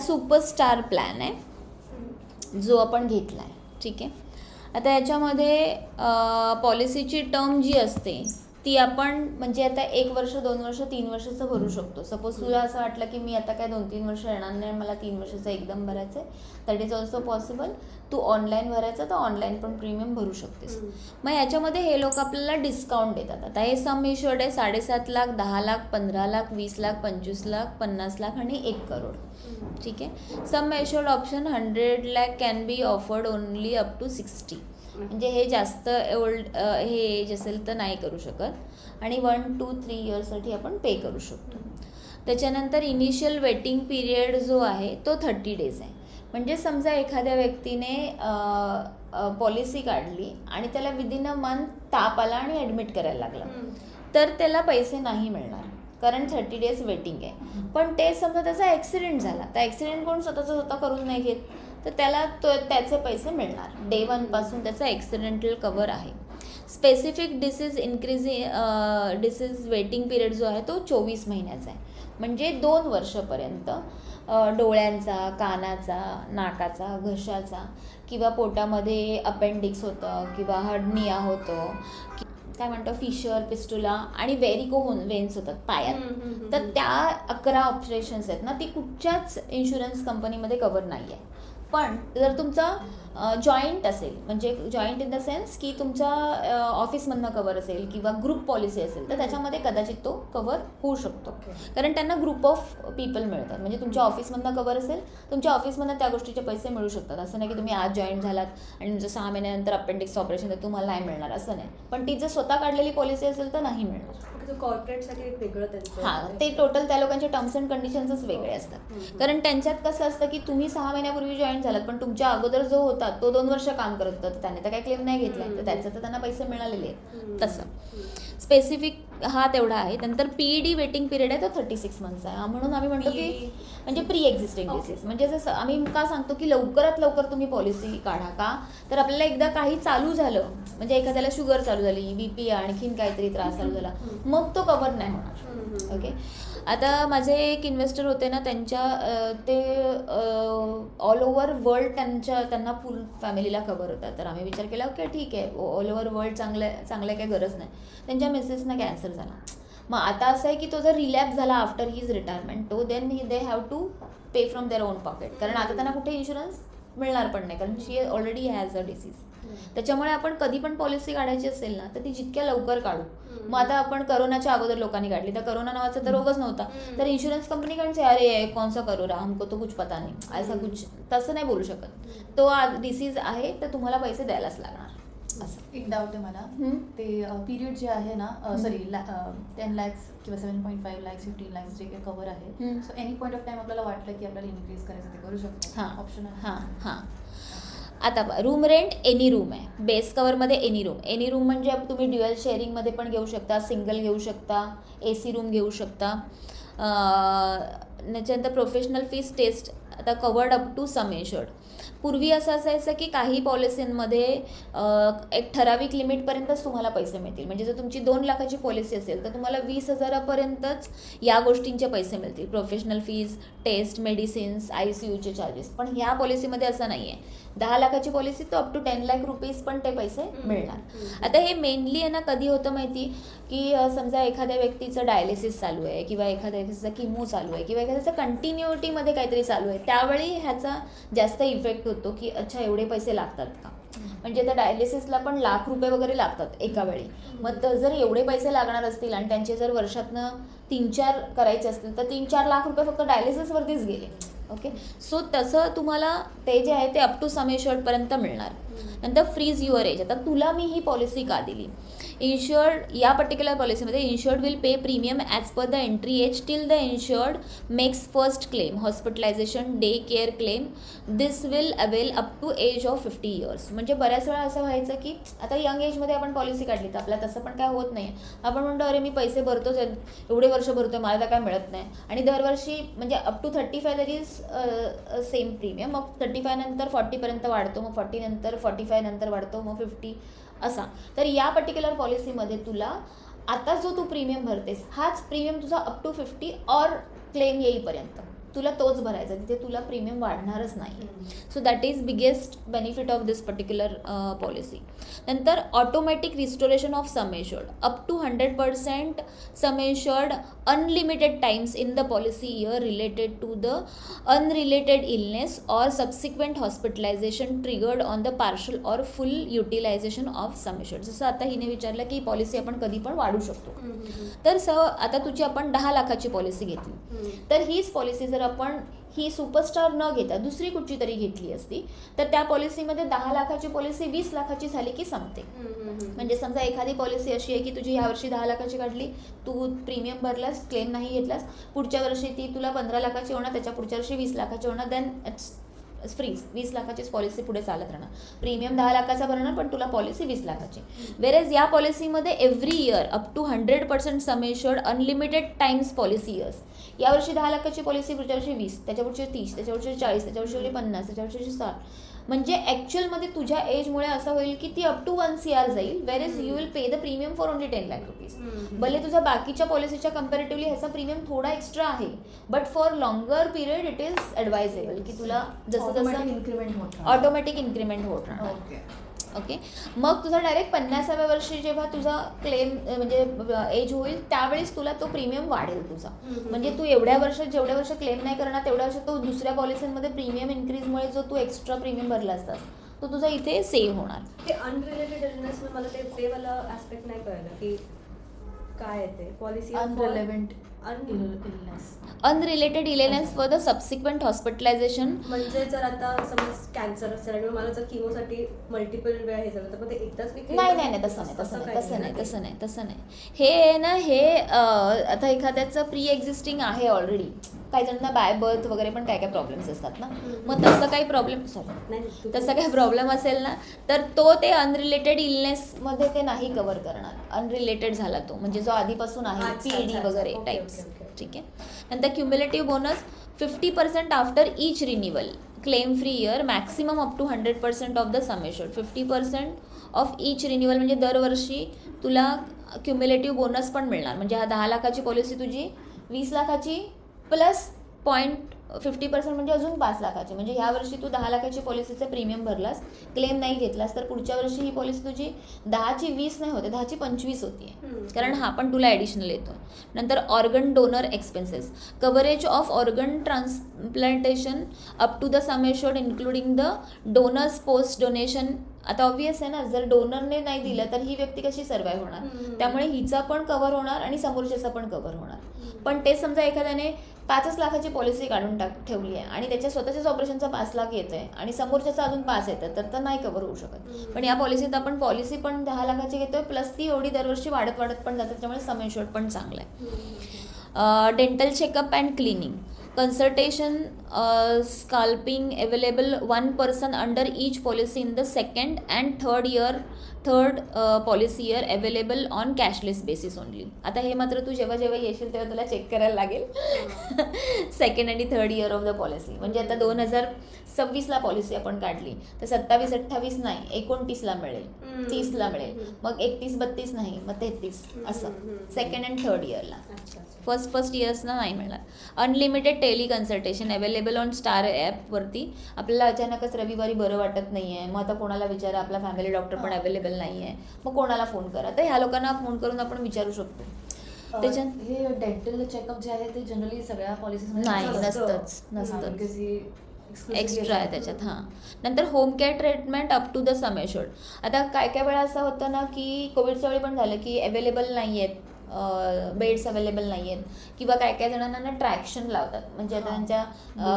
Superstar plan आहे जो आपण घेतला आहे. ठीक आहे. आता याच्यामध्ये पॉलिसीची टर्म जी असते ती आपण म्हणजे आता 1 वर्ष 2 वर्ष 3 वर्षाचं भरू शकतो. सपोज तुला असं वाटलं की मी आता काय 2-3 वर्ष येणार नाही, मला 3 वर्षाचं एकदम भरायचं आहे, दॅट इज ऑल्सो पॉसिबल. तू ऑनलाईन भरायचं तर ऑनलाईन पण प्रीमियम भरू शकतेस. मग याच्यामध्ये हे लोक आपल्याला डिस्काउंट देतात. आता हे सम इश्युर्ड आहे 7.5 लाख, 10 लाख, 15 लाख, 20 लाख, 25 लाख, 50 लाख आणि 1 करोड. ठीक आहे. Some insured option 100 lakh can be offered only up to 60. म्हणजे हे जास्त हे एज असेल तर नाही करू शकत. आणि 1, 2, 3 इयर्ससाठी आपण पे करू शकतो. त्याच्यानंतर इनिशियल वेटिंग पिरियड जो आहे तो 30 डेज आहे. म्हणजे समजा एखाद्या व्यक्तीने पॉलिसी काढली आणि त्याला विदिन अ मंथ ताप आला आणि ॲडमिट करायला लागला तर त्याला पैसे नाही मिळणार, कारण 30 डेज वेटिंग आहे. पण ते समजा त्याचा ॲक्सिडेंट झाला तर ॲक्सिडेंट कोण स्वतः करून नाही घेत, तर त्याला त्याचे पैसे मिळणार. डे 1 पासून त्याचा ॲक्सिडेंटल कवर आहे. स्पेसिफिक डिसीज वेटिंग पिरियड जो आहे तो 24 महिन्याचा आहे. म्हणजे 2 वर्षापर्यंत डोळ्यांचा, कानाचा, नाकाचा, घशाचा किंवा पोटामध्ये अपेंडिक्स होतं किंवा हर्निया होतो, काय म्हणतो फिशर, पिस्टुला आणि व्हेरिकोन वेन्स होतात पायात, तर त्या 11 ऑपरेशन्स आहेत ना ती कुठच्याच इन्शुरन्स कंपनीमध्ये कवर नाही आहे. पण जर तुमचा जॉईंट असेल, म्हणजे जॉईंट इन द सेन्स की तुमच्या ऑफिसमधनं कवर असेल किंवा ग्रुप पॉलिसी असेल तर त्याच्यामध्ये कदाचित तो कवर होऊ शकतो. कारण त्यांना ग्रुप ऑफ पीपल मिळतात. म्हणजे तुमच्या ऑफिसमधनं कवर असेल, तुमच्या ऑफिसमधनं त्या गोष्टीचे पैसे मिळू शकतात. असं नाही की तुम्ही आज जॉईन झालात आणि तुमचं 6 महिन्यानंतर अपेंडिक्स ऑपरेशन तर तुम्हाला नाही मिळणार, असं नाही. पण ती जर स्वतः काढलेली पॉलिसी असेल तर नाही मिळणार. कॉर्पोरेटसाठी एक वेगळं त्यांचं. हां, ते टोटल त्या लोकांचे टर्म्स अँड कंडिशन्सच वेगळे असतात. कारण त्यांच्यात कसं असतं की तुम्ही 6 महिन्यापूर्वी जॉईन झालात पण तुमच्या अगोदर जो होता तो 2 वर्ष काम करत होता, तर त्याने तर काही क्लेम नाही घेतला, तर त्याचं तर त्यांना पैसे मिळालेले आहेत. तसं स्पेसिफिक हा तेवढा आहे. नंतर PED वेटिंग पिरियड आहे तो 36 मंथ्स आहे. म्हणून आम्ही म्हणतो की म्हणजे प्री एक्झिस्टिंग डिसीज. म्हणजे जसं आम्ही का सांगतो की लवकरात लवकर तुम्ही पॉलिसी काढा. का तर आपल्याला एकदा काही चालू झालं, म्हणजे एखाद्याला शुगर चालू झाली, BP आणखीन काहीतरी त्रास चालू झाला, मग तो कव्हर नाही होणार. ओके. आता माझे एक इन्व्हेस्टर होते ना, ते ऑल ओव्हर वर्ल्ड त्यांना फुल फॅमिलीला कव्हर होता. तर आम्ही विचार केला ओके ठीक आहे, ऑल ओव्हर वर्ल्ड चांगलं काही गरज नाही. त्यांच्या मिसेसना कॅन्सर झाला. मग आता असं आहे की तो जर रिलॅप्स झाला आफ्टर हिज रिटायरमेंट, तो then they have to pay from their own pocket. कारण आता त्यांना कुठे इन्शुरन्स मिळणार पण नाही, कारण she already has a disease. त्याच्यामुळे आपण कधी पण पॉलिसी काढायची असेल ना तर ती जितक्या लवकर काढू. मग आता आपण करोनाच्या अगोदर लोकांनी काढली, तर करोना नावाचा तर रोगच नव्हता, तर इन्शुरन्स कंपनी कडचे अरे कौन सा करोना हमको तो कुछ पता नाही ऐसा कुछ, तसं नाही बोलू शकत. तो डिसीज आहे तर तुम्हाला पैसे द्यायलाच लागणार. असं एक डाऊट आहे मला, ते पिरियड जे आहे ना, सॉरी 10 lakhs किंवा 7.5 lakhs 15 lakhs जे काही कव्हर आहे, so any point of time आपल्याला वाटलं की आपल्याला इन्क्रीज करायचं ते करू शकतो. हां ऑप्शन आहे. हां. आता रूम रेंट एनी रूम आहे. बेस कवरमध्ये एनी रूम म्हणजे तुम्ही ड्युअल शेअरिंगमध्ये पण घेऊ शकता, सिंगल घेऊ शकता, AC रूम घेऊ शकता. त्याच्यानंतर प्रोफेशनल फीस टेस्ट आता कवर्ड अप टू सम इन्शुर्ड. पूर्वी असं असायचं की काही पॉलिसींमध्ये एक ठराविक लिमिटपर्यंतच तुम्हाला पैसे मिळतील. म्हणजे जर तुमची 2 लाखाची पॉलिसी असेल तर तुम्हाला 20,000पर्यंतच या गोष्टींचे पैसे मिळतील. प्रोफेशनल फीज, टेस्ट, मेडिसिन्स, ICUचे चार्जेस. पण ह्या पॉलिसीमध्ये असं नाही आहे. 10 लाखाची पॉलिसी तर अप टू 10 लाख रुपीज पण ते पैसे मिळणार. आता हे मेनली आहे ना कधी होतं माहिती की समजा एखाद्या व्यक्तीचं डायलिसिस चालू आहे किंवा एखाद्या व्यक्तीचा किमो चालू आहे किंवा एखाद्याचं कंटिन्युटीमध्ये काहीतरी चालू आहे, त्यावेळी ह्याचा जास्त इफेक्ट होतो की अच्छा एवढे पैसे लागतात का. म्हणजे त्या डायलिसिसला पण लाख रुपये वगैरे लागतात एका वेळी. मग जर एवढे पैसे लागणार असतील आणि त्यांचे जर वर्षातनं 3-4 करायचे असतील तर 3-4 लाख रुपये फक्त डायलिसिसवरतीच गेले. ओके. सो तसं तुम्हाला ते जे आहे ते अप टू सम इन्शुर्डपर्यंत मिळणार. नंतर फ्रीज युअर एज. आता तुला मी ही पॉलिसी का दिली, इन्शुर्ड या पर्टिक्युलर पॉलिसीमध्ये insured will pay premium as per the entry age till the insured makes first claim, hospitalisation, day care claim. This will avail up to age of 50 years. म्हणजे बऱ्याच वेळा असं व्हायचं की आता यंग एजमध्ये आपण पॉलिसी काढली तर आपल्याला तसं पण काय होत नाही. आपण म्हणतो अरे मी पैसे भरतोच, एवढे वर्ष भरतोय, मला तर काय मिळत नाही. आणि दरवर्षी म्हणजे up to 35 there is same premium. मग 35 नंतर 40पर्यंत वाढतो, मग 40 नंतर 45 नंतर वाढतो, मग 50 असा. तर या पर्टिक्युलर पॉलिसीमध्ये तुला आता जो तू प्रीमियम भरतेस हाच प्रीमियम तुझा अप टू 50 और क्लेम येईपर्यंत तुला तोच भरायचा, तिथे तुला प्रीमियम वाढणारच नाही. So that is biggest benefit of this particular policy. नंतर automatic restoration of sum assured up to 100% sum assured unlimited times in the policy year related to the unrelated illness or subsequent hospitalisation triggered on the partial or full utilisation of sum एश्युर्ड. जसं आता हिने विचारलं की ही policy आपण कधी पण वाढू शकतो. तर आता तुझी आपण 10 लाखाची पॉलिसी घेतली, तर हीच पॉलिसी जर आपण ही सुपरस्टार न घेता दुसरी कुठची तरी घेतली असती तर त्या पॉलिसीमध्ये 10 लाखाची पॉलिसी 20 लाखाची झाली की संपते. म्हणजे समजा एखादी पॉलिसी अशी आहे की तुझी यावर्षी 10 लाखाची काढली, तू प्रीमियम भरलास, क्लेम नाही घेतलास, पुढच्या वर्षी ती तुला 15 लाखाची होणार, त्याच्या पुढच्या वर्षी 20 लाखाची होणार, देन इट्स फ्रीज. 20 लाखाचीच पॉलिसी पुढे चालत राहणार. प्रीमियम 10 लाखाचा भरणार पण तुला पॉलिसी 20 लाखाची. वेरेज या पॉलिसीमध्ये every year up to 100% sum assured unlimited times policy years. यावर्षी 10 लाखाची पॉलिसी, पुढच्या वर्षी 20, त्याच्या पुढची 30, त्याच्या वर्षी 40, त्याच्या वर्षी 50, त्याच्या वर्षी 60. म्हणजे ॲक्च्युअलमध्ये तुझ्या एजमुळे असं होईल की ती अप टू 1 CR जाईल, whereas you will pay the premium for only 10 lakh rupees. भले तुझ्या बाकीच्या पॉलिसीच्या कम्पॅरेटिव्हली ह्याचा प्रीमियम थोडा एक्स्ट्रा आहे, but for longer period it is advisable की तुला जसं जसं इन्क्रीमेंट होत ऑटोमॅटिक इन्क्रीमेंट होत राहणार. ओके. मग तुझा डायरेक्ट 50व्या वर्षी जेव्हा तुझा क्लेम म्हणजे एज होईल त्यावेळेस तुला तो प्रीमियम वाढेल तुझा. म्हणजे तू जेवढ्या वर्ष क्लेम नाही करणार तेवढ्या वर्ष तो दुसऱ्या पॉलिसीमध्ये प्रीमियम इन्क्रीजमुळे जो तू एक्स्ट्रा प्रीमियम भरला असतास तो तुझा इथे सेव्ह होणार. ते अनरिलेटेड इलनेस मला ते वाला ऍस्पेक्ट नाही कळलं की काय आहे ते policy unrelevant illness. Unrelated illness for the subsequent hospitalisation. म्हणजे जर आता समज कॅन्सर असेल आणि मला जर किमोसाठी मल्टिपल वेळा हे झालं तर मग ते एकदाच नाही तसं नाही. हे ना हे आता एखाद्याचं प्री एक्झिस्टिंग आहे ऑलरेडी, काही जणांना बाय बर्थ वगैरे पण काय प्रॉब्लेम्स असतात ना, मग तसं काही प्रॉब्लेम असेल ना तर तो ते अनरिलेटेड इलनेसमध्ये ते नाही कव्हर करणार. अनरिलेटेड झाला तो म्हणजे जो आधीपासून आहे, PED वगैरे टाईप्स. ठीक आहे. नंतर cumulative bonus 50% after each renewal, claim free year, maximum up to 100% of the sum assured. 50% of each renewal म्हणजे दरवर्षी तुला क्युम्युलेटिव्ह बोनस पण मिळणार. म्हणजे हा 10 लाखाची पॉलिसी तुझी 20 लाखाची प्लस 0.50% म्हणजे अजून 5 लाखाची. म्हणजे ह्या वर्षी तू 10 लाखाची पॉलिसीचं प्रीमियम भरलास, क्लेम नाही घेतलास, तर पुढच्या वर्षी ही पॉलिसी तुझी 10ची 20 नाही होते, 10ची 25 होती, कारण हा पण तुला ॲडिशनल येतो. नंतर organ donor expenses, coverage of organ transplantation up to the sum assured including the donors post donation. आता ऑब्व्हियस आहे ना, जर डोनरने नाही दिलं तर ही व्यक्ती कशी सर्वाईव्ह होणार, त्यामुळे हिचा पण कव्हर होणार आणि समोरच्याचा पण कव्हर होणार. पण ते समजा एखाद्याने 5 लाखाची पॉलिसी काढून ठेवली आहे आणि त्याच्या स्वतःच्याच ऑपरेशनचा 5 लाख येत आहे आणि समोरच्याचा अजून 5 येतं तर नाही कव्हर होऊ शकत. पण या पॉलिसीत आपण पॉलिसी पण 10 लाखाची घेतोय, प्लस ती एवढी दरवर्षी वाढत पण जाते, त्यामुळे सम एश्युर्ड पण चांगलं आहे. Dental checkup and cleaning, consultation, scalping available 1 person under each policy in the second and third policy year available on cashless basis only. आता हे मात्र तू जेव्हा येशील तेव्हा तुला चेक करायला लागेल सेकंड आणि third year of the policy. म्हणजे आता 2026ला पॉलिसी आपण काढली तर 27-28 नाही, 29ला मिळेल, 30ला मिळेल, मग 31-32 नाही, मग 33 असं सेकंड अँड थर्ड इयरला. फर्स्ट इयर्सना नाही मिळणार. Unlimited tele consultation available on star ॲपवरती. आपल्याला अचानकच रविवारी बरं वाटत नाही आहे, मग आता कोणाला विचारा, आपला फॅमिली डॉक्टर पण अवेलेबल नाही आहे, मग कोणाला फोन करा, तर ह्या लोकांना फोन करून आपण विचारू शकतो. त्याच्यात हे डेंटल चेकअप जे आहे ते जनरली सगळ्या पॉलिसीजमध्ये नाही, नसतंच, एक्स्ट्रा आहे त्याच्यात. हां. नंतर home care treatment up to the sum assured. आता काय वेळा असं होतं ना की कोविडच्या वेळी पण झालं की अवेलेबल नाही आहेत, बेड्स अवेलेबल नाही आहेत, किंवा काय जणांना ना ट्रॅक्शन लावतात, म्हणजे आता त्यांच्या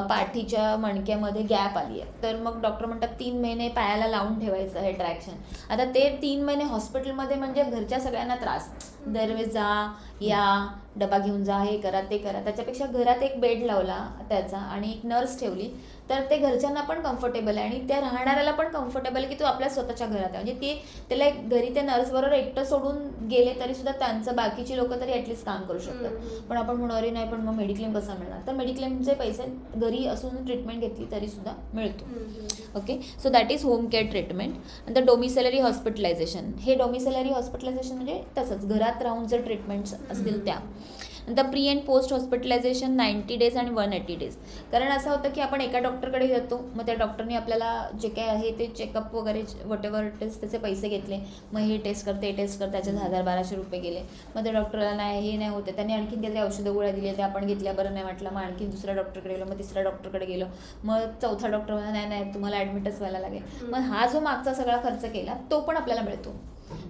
पाठीच्या मणक्यामध्ये गॅप आली आहे, तर मग डॉक्टर म्हणतात 3 महिने पायाला लावून ठेवायचं हे ट्रॅक्शन. आता ते 3 महिने हॉस्पिटलमध्ये म्हणजे घरच्या सगळ्यांना त्रास, दरवेळेस जा या, डबा घेऊन जा, हे करा ते करा. त्याच्यापेक्षा घरात एक बेड लावला त्याचा आणि एक नर्स ठेवली तर ते घरच्यांना पण कम्फर्टेबल आहे आणि त्या राहणाऱ्याला पण कम्फर्टेबल की तो आपल्या स्वतःच्या घरात आहे. म्हणजे ते त्याला घरी ते नर्सबरोबर एकटं सोडून गेले तरी सुद्धा त्यांचं बाकीची लोक तरी ॲटलिस्ट काम करू शकतात. पण आपण म्हणणारी नाही, पण मग मेडिक्लेम कसा मिळणार, तर मेडिक्लेमचे पैसे घरी असून ट्रीटमेंट घेतली तरी सुद्धा मिळतो. Okay. So that is home care treatment. नंतर डोमिसेलरी हॉस्पिटलायझेशन. हे डोमिसेलरी हॉस्पिटलायझेशन म्हणजे तसंच घरात राहून जर ट्रीटमेंट्स असतील त्या. नंतर pre and post hospitalisation 90 days आणि 180 डेज. कारण असं होतं की आपण एका डॉक्टरकडे जातो, मग त्या डॉक्टरने आपल्याला जे काय आहे ते चेकअप वगैरे वॉट एव्हर टेस्ट त्याचे पैसे घेतले, मग हे टेस्ट कर ते टेस्ट कर, त्याचे 1000-1200 रुपये गेले. मग त्या डॉक्टरला नाही हे नाही होते, त्यांनी आणखीन काहीतरी औषधं गोळ्या दिले, ते आपण घेतल्या, बरं नाही वाटलं, मग आणखीन दुसऱ्या डॉक्टरकडे गेलो, मग तिसऱ्या डॉक्टरकडे गेलो, मग चौथा डॉक्टर म्हणा नाही नाही तुम्हाला ॲडमिटच व्हायला लागेल. मग हा जो मागचा सगळा खर्च केला तो पण आपल्याला मिळतो.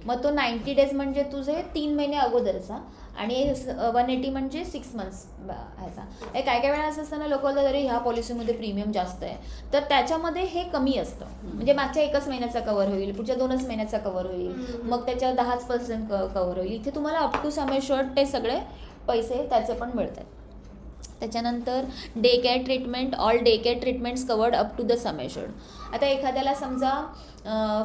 मग तो 90 डेज म्हणजे तुझे 3 महिने अगोदरचा आणि 180 म्हणजे 6 months ह्याचा. काय काय वेळा असं असतं ना, लोक बोलतात अरे ह्या पॉलिसीमध्ये प्रीमियम जास्त आहे, तर त्याच्यामध्ये हे कमी असतं. म्हणजे मागच्या 1 महिन्याचा कव्हर होईल, पुढच्या 2 महिन्याचा कव्हर होईल, मग त्याच्या 10% कव्हर होईल. इथे तुम्हाला अप टू सम एश्युअर्ड ते सगळे पैसे त्याचे पण मिळतात. त्याच्यानंतर day care treatment, all day care treatments covered up to the sum assured. आता एखाद्याला समजा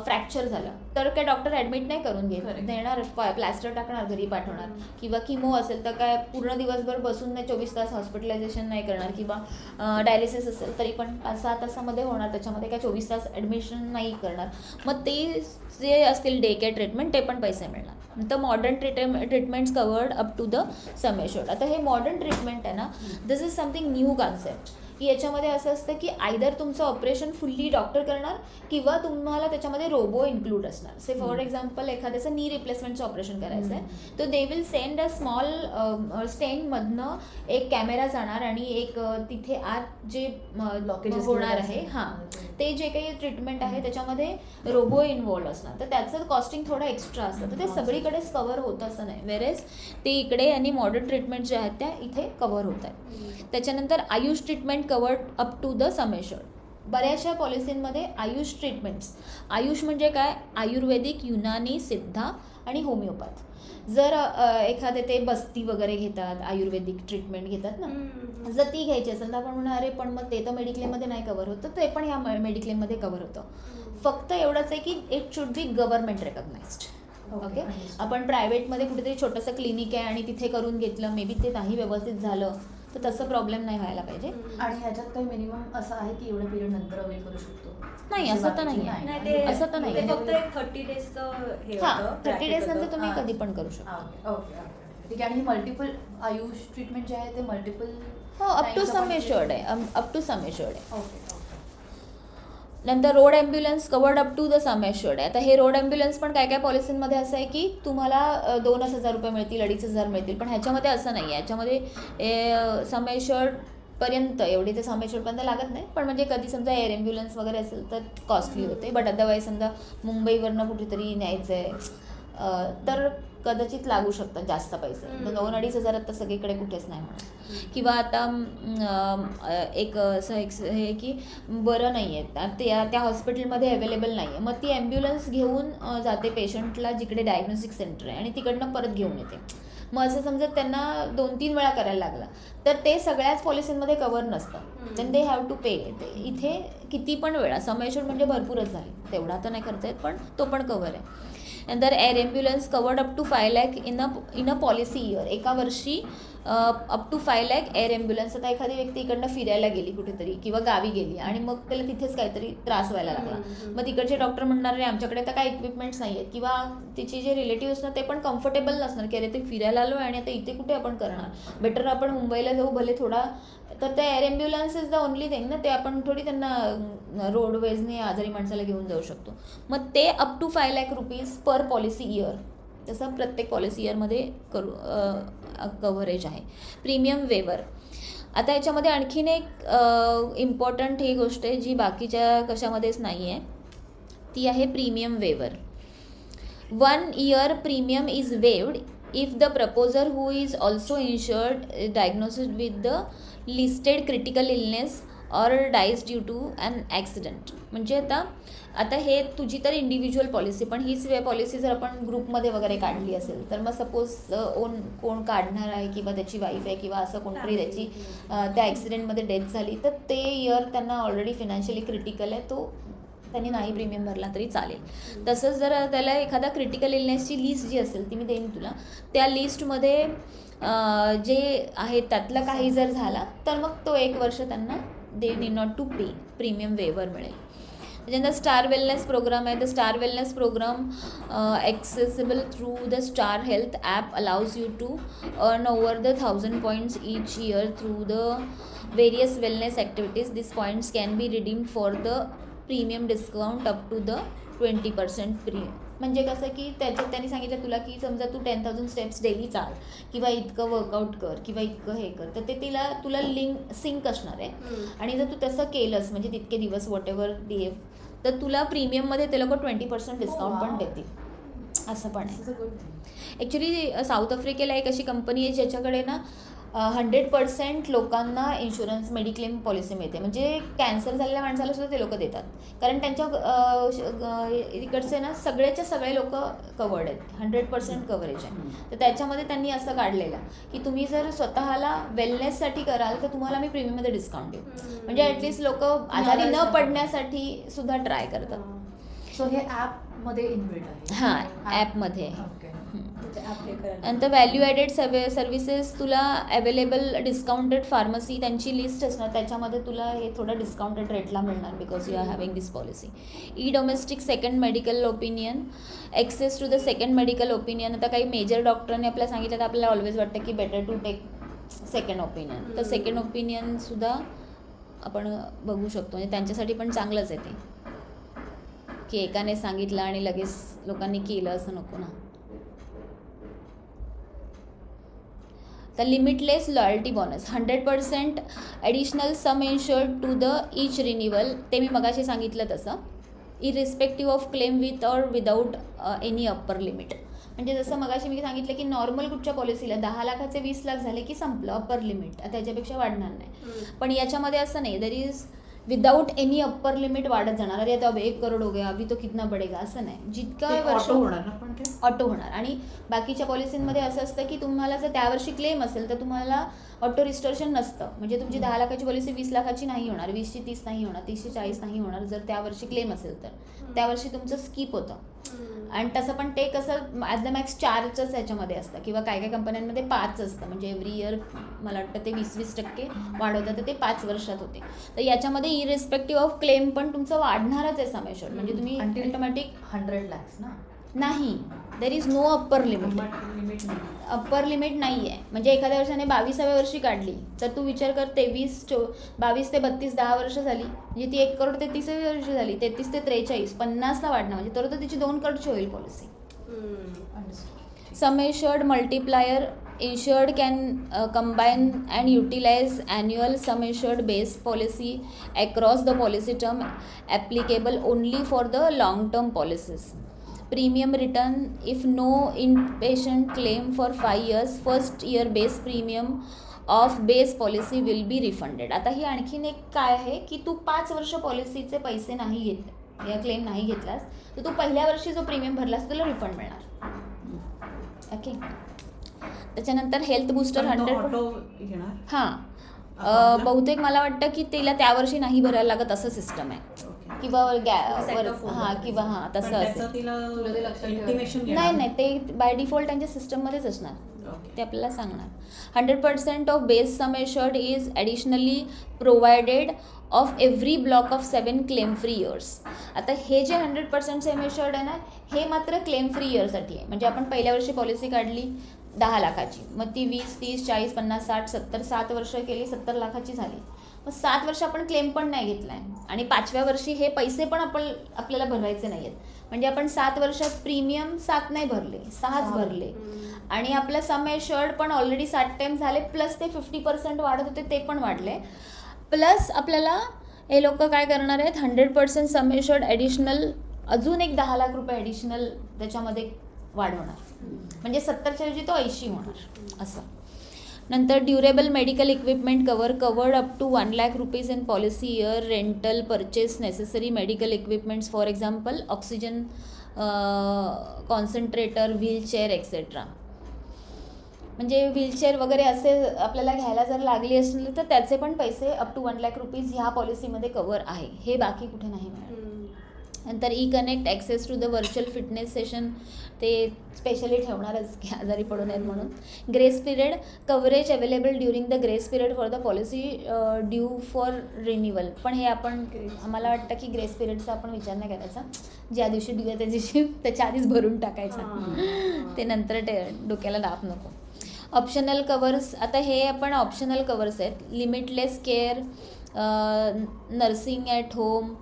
फ्रॅक्चर झालं तर काय डॉक्टर ॲडमिट नाही करून देणार, प्लॅस्टर टाकणार, घरी पाठवणार. किंवा किमो असेल तर काय पूर्ण दिवसभर बसून नाही 24 तास हॉस्पिटलायझेशन नाही करणार. किंवा डायलिसिस असेल तरी पण 5-6 तासामध्ये होणार, त्याच्यामध्ये काय 24 तास ॲडमिशन नाही करणार. मग ते जे असतील डे केअर ट्रीटमेंट ते पण पैसे मिळणार. नंतर modern treatments covered up to the sum assured. आता हे मॉडर्न ट्रीटमेंट आहे ना, this is something new concept, की याच्यामध्ये असं असतं की आयदर तुमचं ऑपरेशन फुल्ली डॉक्टर करणार किंवा तुम्हाला त्याच्यामध्ये रोबो इन्क्लूड असणार. से फॉर एक्झाम्पल एखाद्याचं नी रिप्लेसमेंटचं ऑपरेशन करायचं आहे, तर they will send a small स्टेंटमधनं एक कॅमेरा जाणार आणि एक तिथे आत जे ब्लॉकेजेस होणार आहे हां ते जे काही ट्रीटमेंट आहे त्याच्यामध्ये रोबो इन्व्हॉल्व असणार. तर त्याचं कॉस्टिंग थोडं एक्स्ट्रा असतं, तर ते सगळीकडेच कव्हर होतं असं नाही. वेरेज ते इकडे आणि मॉडर्न ट्रीटमेंट जे आहेत त्या इथे कव्हर होत आहेत. त्याच्यानंतर Ayush treatment covered up to the sum assured. बऱ्याचशा पॉलिसींमध्ये आयुष ट्रीटमेंट्स, आयुष म्हणजे काय, आयुर्वेदिक, युनानी, सिद्धा आणि होमिओपॅथ. जर एखादे ते बस्ती वगैरे घेतात, आयुर्वेदिक ट्रीटमेंट घेतात ना, जर ती घ्यायची असेल तर आपण म्हणणार अरे पण मग ते तर मेडिक्लेममध्ये नाही कव्हर होतं, ते पण ह्या मेडिक्लेममध्ये कव्हर होतं. फक्त एवढंच आहे की it should be government recognised. Okay, आपण प्रायव्हेटमध्ये कुठेतरी छोटंसं क्लिनिक आहे आणि तिथे करून घेतलं, मे बी ते नाही व्यवस्थित झालं तर तसं प्रॉब्लेम नाही व्हायला पाहिजे. आणि ह्याच्यात काही मिनिमम असं आहे की एवढ्या पिरियड नंतर अवेल करू शकतो? नाही, असं तर नाही आहे. असं तर नाही, फक्त एक 30 डेजचं हे हां होतं, 30 डेज नंतर तुम्ही हां. कधी पण करू शकता. ओके ठीक आहे. आणि मल्टिपल आयुष ट्रीटमेंट जे आहे ते मल्टिपल हो अप टू सम एश्युअर्ड आहे, अप टू सम एश्युअर्ड आहे. ओके. नंतर road ambulance covered up to the sum assured आहे. आता हे रोड ॲम्ब्युलन्स पण काय काय पॉलिसींमध्ये असं आहे की तुम्हाला 2,000 रुपये मिळतील, 2,500 मिळतील, पण ह्याच्यामध्ये असं नाही आहे. ह्याच्यामध्ये सम एश्युअर्ड पर्यंत एवढी ते सम एश्युअर्डपर्यंत लागत नाही, पण म्हणजे कधी समजा एअर ॲम्ब्युलन्स वगैरे असेल तर कॉस्टली होते. बट अदरवाईज समजा मुंबईवरनं कुठेतरी न्यायचं आहे तर कदाचित लागू शकतात जास्त पैसे. 2-2.5 हजारात तर सगळीकडे कुठेच नाही होणार. किंवा आता एक असं हे की बरं नाही आहे त्या हॉस्पिटलमध्ये अवेलेबल नाही आहे, मग ती ॲम्ब्युलन्स घेऊन जाते पेशंटला जिकडे डायग्नोस्टिक सेंटर आहे आणि तिकडनं परत घेऊन येते. मग असं समजा त्यांना 2-3 वेळा करायला लागला तर ते सगळ्याच पॉलिसींमध्ये कव्हर नसतं, देन दे हॅव टू पे. इथे किती पण वेळा सम एश्युअर्ड म्हणजे भरपूरच झाले, तेवढा तर नाही करता येत पण तो पण कव्हर आहे. नंतर air ambulance covered up to 5 lakh in a policy year. एका वर्षी up to 5 lakh air ambulance. आता एखादी व्यक्ती इकडनं फिरायला गेली कुठेतरी किंवा गावी गेली आणि मग त्याला तिथेच काहीतरी त्रास व्हायला लागला, मग तिकडचे डॉक्टर म्हणणार अरे आमच्याकडे तर काही इक्विपमेंट्स नाही आहेत, किंवा तिचे जे रिलेटिव्ह असणार ते पण कम्फर्टेबल नसणार की अरे ते फिरायला आलो आहे आणि आता इथे कुठे आपण करणार, बेटर आपण मुंबईला जाऊ भले थोडा. तर त्या air ambulance is the only thing ना, ते आपण थोडी त्यांना रोडवेजने आजारी माणसाला घेऊन जाऊ शकतो. मग ते up to 5 lakh rupees per policy year, तसं प्रत्येक पॉलिसी इयरमध्ये कव्हरेज आहे. प्रीमियम वेवर. आता याच्यामध्ये आणखीन एक इम्पॉर्टंट ही गोष्ट आहे जी बाकीच्या कशामध्येच नाही आहे, ती आहे premium waiver. 1 year premium is waived if the proposer who is also insured diagnosis with the listed critical illness or dies due to an accident. म्हणजे आता हे तुझी तर इंडिव्हिज्युअल पॉलिसी, पण हीच पॉलिसी जर आपण ग्रुपमध्ये वगैरे काढली असेल तर मग सपोज कोण काढणार आहे किंवा त्याची वाईफ आहे किंवा असं कोणतरी त्याची त्या ॲक्सिडेंटमध्ये डेथ झाली, तर ते इयर त्यांना ऑलरेडी फिनान्शियली क्रिटिकल आहे, तो त्यांनी नाही प्रीमियम भरला तरी चालेल. तसंच जर त्याला एखादा क्रिटिकल इलनेसची लिस्ट जी असेल ती मी देईन तुला, त्या लिस्टमध्ये जे आहे त्यातलं काही जर झाला तर मग तो 1 वर्ष त्यांना they need not to pay, premium waiver मिळेल. त्याच्यानंतर स्टार वेलनेस प्रोग्राम आहे. The star wellness program accessible through the star health app allows you to earn over the 1000 points each year through the various wellness activities. These points can be redeemed for the premium discount up to the 20% premium. म्हणजे कसं की त्याच्यात त्यांनी सांगितलं तुला की समजा तू 10,000 steps daily चाल किंवा इतकं वर्कआउट कर किंवा इतकं हे कर, तर ते तुला सिंक असणार आहे. आणि जर तू तसं केलंस म्हणजे तितके दिवस वॉट एव्हर डे, तर तुला प्रीमियममध्ये ते लोक 20% डिस्काउंट पण देतील. असं पण आहे. ॲक्च्युली साऊथ आफ्रिकेला एक अशी कंपनी आहे ज्याच्याकडे ना 100% लोकांना इन्शुरन्स मेडिक्लेम पॉलिसी मिळते. म्हणजे कॅन्सर झालेल्या माणसाला सुद्धा ते लोक देतात, कारण त्यांच्या इकडचे ना सगळे लोक कवर्ड आहेत. 100% कव्हरेज आहे. तर त्याच्यामध्ये त्यांनी असं काढलेलं की तुम्ही जर स्वतःला वेलनेससाठी कराल तर तुम्हाला मी प्रीमियममध्ये डिस्काउंट देऊ. म्हणजे ॲटलिस्ट लोक आजारी न पडण्यासाठी सुद्धा ट्राय करतात. सो हे ॲपमध्ये इनबिल्ट आहे. हां, ॲपमध्ये. ओके. नंतर व्हॅल्यू ॲडेड सर्व्हिसेस तुला अवेलेबल डिस्काउंटेड फार्मसी त्यांची लिस्ट असणार, त्याच्यामध्ये तुला हे थोडं डिस्काउंटेड रेटला मिळणार because you are having this policy. E domestic second medical opinion, access to the second medical opinion. आता काही मेजर डॉक्टरने आपल्याला सांगितलं तर आपल्याला ऑलवेज वाटतं की better to take second opinion. तर सेकंड ओपिनियनसुद्धा आपण बघू शकतो. म्हणजे त्यांच्यासाठी पण चांगलंच आहे ते, की एकाने सांगितलं आणि लगेच लोकांनी केलं असं नको ना. तर limitless loyalty bonus, 100% additional sum insured to the each renewal. ते मी मगाशी सांगितलं तसं, irrespective of claim with or without any upper limit. म्हणजे जसं मगाशी मी सांगितलं की नॉर्मल कुठच्या पॉलिसीला 10 लाखाचे 20 लाख झाले की संपलं अप्पर लिमिट, त्याच्यापेक्षा वाढणार नाही. पण याच्यामध्ये असं नाही, there is without any upper limit वाढत जाणार. अरे आता 1 करोड हो गया अभी तो कितना बढेगा, असं नाही. जितका वर्ष ऑटो होणार. आणि बाकीच्या पॉलिसींमध्ये असं असतं की तुम्हाला जर त्यावर्षी क्लेम असेल तर तुम्हाला ऑटो रिस्टोरेशन नसतं. म्हणजे तुमची 10 लाखाची पॉलिसी 20 लाखाची नाही होणार, 20ची 30 नाही होणार, 30ची 40 नाही होणार. जर त्यावर्षी क्लेम असेल तर त्यावर्षी तुमचं स्किप होतं. आणि तसं पण ते कसं ॲट द मॅक्स 4च याच्यामध्ये असतं किंवा काय काय कंपन्यांमध्ये 5 असतं. म्हणजे एव्हरी इयर मला वाटतं ते 20% वाढवतात, तर ते 5 वर्षात होते. तर याच्यामध्ये इरिस्पेक्टिव्ह ऑफ क्लेम पण तुमचं वाढणारच आहे सम एश्युर्ड. म्हणजे तुम्ही ऑटोमॅटिक 100 lakhs ना नाही, there is no upper limit. Upper limit नाही आहे. म्हणजे एखाद्या वर्षाने 22व्या वर्षी काढली तर तू विचार कर 22 ते 32 10 वर्ष झाली, म्हणजे ती 1 करोड 33व्या वर्षी झाली. 33 ते 43 50ला वाढणार, म्हणजे तर तिची 2 करोडची होईल policy. Sum assured multiplier, insured can combine and utilize annual sum assured based policy across the policy term applicable only for the long term policies. Premium return if no inpatient claim for 5 years. First year base premium of base policy will be refunded. आता ही आणखीन एक काय आहे की तू 5 वर्ष पॉलिसीचे पैसे नाही घेतले या क्लेम नाही घेतलास तर तू पहिल्या वर्षी जो प्रीमियम भरलास तुला रिफंड मिळणार. ओके. त्याच्यानंतर हेल्थ बूस्टर 100. हां, बहुतेक मला वाटतं की तिला त्यावर्षी नाही भरायला लागत असं सिस्टम आहे किंवा हां तसं असेल. नाही ते बाय डिफॉल्ट त्यांच्या सिस्टममध्येच असणार, ते आपल्याला सांगणार. 100% of base sum assured is additionally provided of every block of 7 claim free years. आता हे जे 100% सम एश्युर्ड आहे ना, हे मात्र क्लेम फ्री इयरसाठी आहे. म्हणजे आपण पहिल्या वर्षी पॉलिसी काढली 10 लाखाची, मग ती 20 30 40 50 60 70 7 वर्ष केली 70 लाखाची झाली. मग 7 वर्ष आपण क्लेम पण नाही घेतला आहे आणि 5व्या वर्षी हे पैसे पण आपल्याला भरवायचे नाही आहेत. म्हणजे आपण 7 वर्षात प्रीमियम 7 नाही भरले, 6च भरले आणि आपलं सम एश्युर्ड पण ऑलरेडी 7 टाइम झाले, प्लस ते 50% वाढत होते ते पण वाढले. प्लस आपल्याला हे लोक काय करणार आहेत, 100% सम एश्युर्ड ॲडिशनल अजून एक 10 लाख रुपये ॲडिशनल त्याच्यामध्ये वाढवणार. म्हणजे 70च्या ऐवजी तो 80 होणार असं. नंतर durable medical equipment covered up to 1 lakh rupees in policy year. Rental purchase necessary medical equipments for example oxygen concentrator, wheelchair etcetera. म्हणजे व्हीलचेअर वगैरे असे आपल्याला घ्यायला जर लागली असेल तर त्याचे पण पैसे अप टू 1 लाख रुपीज ह्या पॉलिसीमध्ये कवर आहे. हे बाकी कुठे नाही मिळणार. नंतर e connect access to the virtual fitness session ते स्पेशली ठेवणारच की आजारी पडू नयेत म्हणून. Grace period coverage available during the grace period for the policy due for renewal. पण हे आपण आम्हाला वाटतं की ग्रेस पिरियडचा आपण विचार नाही करायचा. ज्या दिवशी ड्यू आहे त्या दिवशी त्याच्या आधीच भरून टाकायचा. ते नंतर डोक्याला दाब नको. ऑप्शनल कवर्स, आता हे आपण ऑप्शनल कवर्स आहेत. Limitless care, nursing at home,